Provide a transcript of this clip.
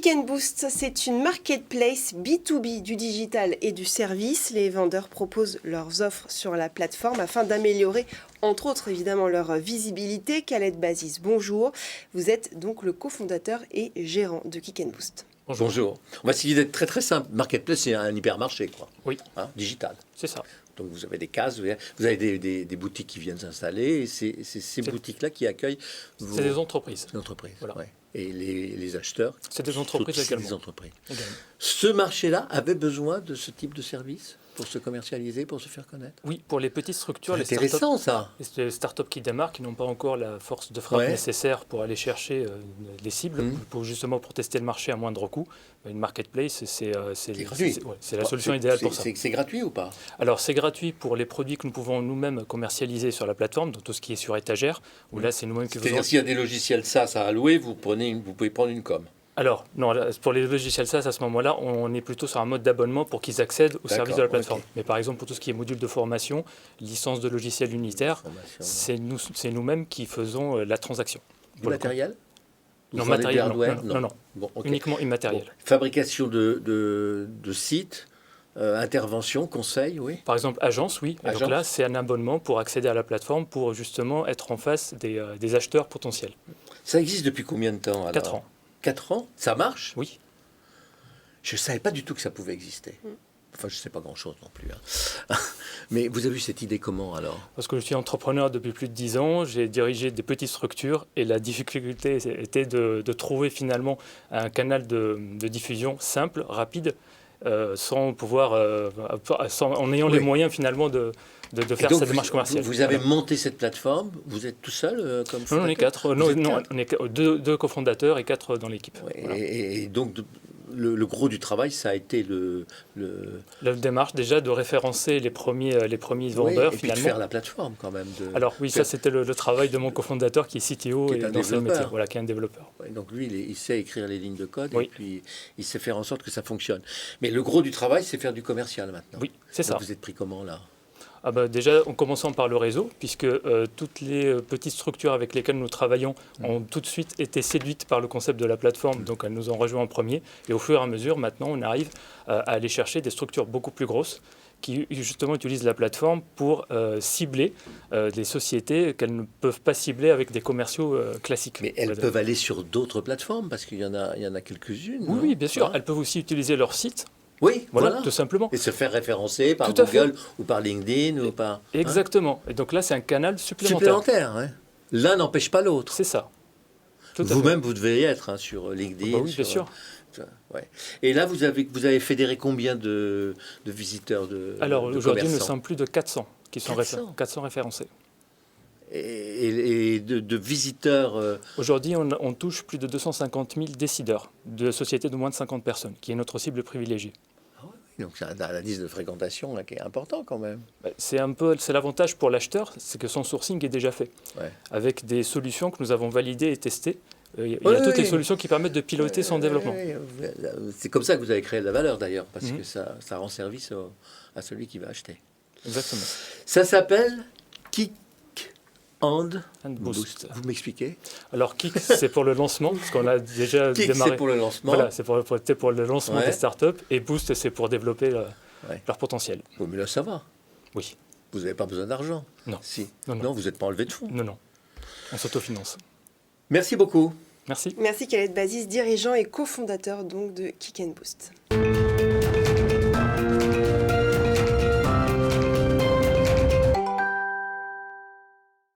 Kick & Boost, c'est une marketplace B2B du digital et du service. Les vendeurs proposent leurs offres sur la plateforme afin d'améliorer, entre autres évidemment, leur visibilité. Khaled Baziz, bonjour. Vous êtes donc le cofondateur et gérant de Kick & Boost. Bonjour. On va essayer d'être très très simple. Marketplace, c'est un hypermarché, quoi. Oui. Digital. C'est ça. Donc vous avez des cases, vous avez des boutiques qui viennent s'installer, et c'est ces boutiques-là qui accueillent C'est des entreprises. Des entreprises, voilà. Ouais. Et les acheteurs, c'est des entreprises également. Des entreprises. Ce marché-là avait besoin de ce type de service pour se commercialiser, pour se faire connaître. Oui, pour les petites structures, c'est intéressant, les startups qui démarrent, qui n'ont pas encore la force de frappe nécessaire pour aller chercher les cibles, pour tester le marché à moindre coût. Une marketplace, c'est la solution idéale pour ça. C'est gratuit ou pas? Alors, c'est gratuit pour les produits que nous pouvons nous-mêmes commercialiser sur la plateforme, donc tout ce qui est sur étagère, où là, c'est nous-mêmes qui faisons... C'est-à-dire, s'il y a des logiciels SaaS à allouer, vous pouvez prendre une com. Alors, non, pour les logiciels SaaS, à ce moment-là, on est plutôt sur un mode d'abonnement pour qu'ils accèdent au service de la plateforme. Okay. Mais par exemple, pour tout ce qui est module de formation, licence de logiciel unitaire, c'est nous-mêmes qui faisons la transaction. Du matériel? Non, matériel, non. Bon, okay. Uniquement immatériel. Bon. Fabrication de sites, intervention, conseil, oui. Par exemple, agence, oui. Et donc là, c'est un abonnement pour accéder à la plateforme pour justement être en face des acheteurs potentiels. Ça existe depuis combien de temps alors? 4 ans. 4 ans? Ça marche? Oui. Je ne savais pas du tout que ça pouvait exister. Enfin, je ne sais pas grand-chose non plus. Mais vous avez eu cette idée comment alors? Parce que je suis entrepreneur depuis plus de 10 ans, j'ai dirigé des petites structures et la difficulté était de trouver finalement un canal de diffusion simple, rapide, en ayant les moyens finalement de faire cette démarche commerciale. Vous avez monté cette plateforme, vous êtes tout seul comme Non, on est 4. On est deux cofondateurs et 4 dans l'équipe. Ouais, voilà. Et donc, le gros du travail, ça a été la démarche déjà de référencer les premiers vendeurs et finalement. Puis de faire la plateforme quand même. Alors oui, ça c'était le travail de mon cofondateur qui est CTO et dans ce métier, qui est un développeur. Ouais, donc lui, il sait écrire les lignes de code et puis il sait faire en sorte que ça fonctionne. Mais le gros du travail, c'est faire du commercial maintenant. Oui, c'est ça. Vous êtes pris comment là? Déjà, en commençant par le réseau, puisque toutes les petites structures avec lesquelles nous travaillons ont tout de suite été séduites par le concept de la plateforme, donc elles nous ont rejoints en premier. Et au fur et à mesure, maintenant, on arrive à aller chercher des structures beaucoup plus grosses qui justement utilisent la plateforme pour cibler des sociétés qu'elles ne peuvent pas cibler avec des commerciaux classiques. Mais elles peuvent aller sur d'autres plateformes, parce qu'il y en a quelques-unes. Oui, bien sûr. Elles peuvent aussi utiliser leur site. Oui, voilà, tout simplement. Et se faire référencer par Google ou par LinkedIn ou par... Exactement. Et donc là, c'est un canal supplémentaire. Ouais. L'un n'empêche pas l'autre. C'est ça. Vous-même, vous devez y être sur LinkedIn. Oui, bien sûr. Ouais. Et là, vous avez fédéré combien de visiteurs Alors, aujourd'hui, nous sommes plus de 400 qui sont 400 référencés. Et de visiteurs... Aujourd'hui, on touche plus de 250 000 décideurs de sociétés de moins de 50 personnes, qui est notre cible privilégiée. Ah oui, donc c'est un indice de fréquentation là, qui est important quand même. C'est l'avantage pour l'acheteur, c'est que son sourcing est déjà fait, avec des solutions que nous avons validées et testées. Il y a toutes les solutions qui permettent de piloter son développement. C'est comme ça que vous avez créé de la valeur d'ailleurs, parce que ça rend service à celui qui va acheter. Exactement. Ça s'appelle Kick & Boost. Vous m'expliquez? Alors Kick, c'est pour le lancement, parce qu'on a déjà démarré. C'est pour le lancement. Voilà, c'est pour le lancement des startups. Et Boost, c'est pour développer leur potentiel. Bon, mais là, ça va. Oui. Vous n'avez pas besoin d'argent? Non. Si. Non, vous n'êtes pas enlevé de fonds? Non. On s'autofinance. Merci beaucoup. Merci. Merci Khaled Baziz, dirigeant et cofondateur donc de Kick & Boost.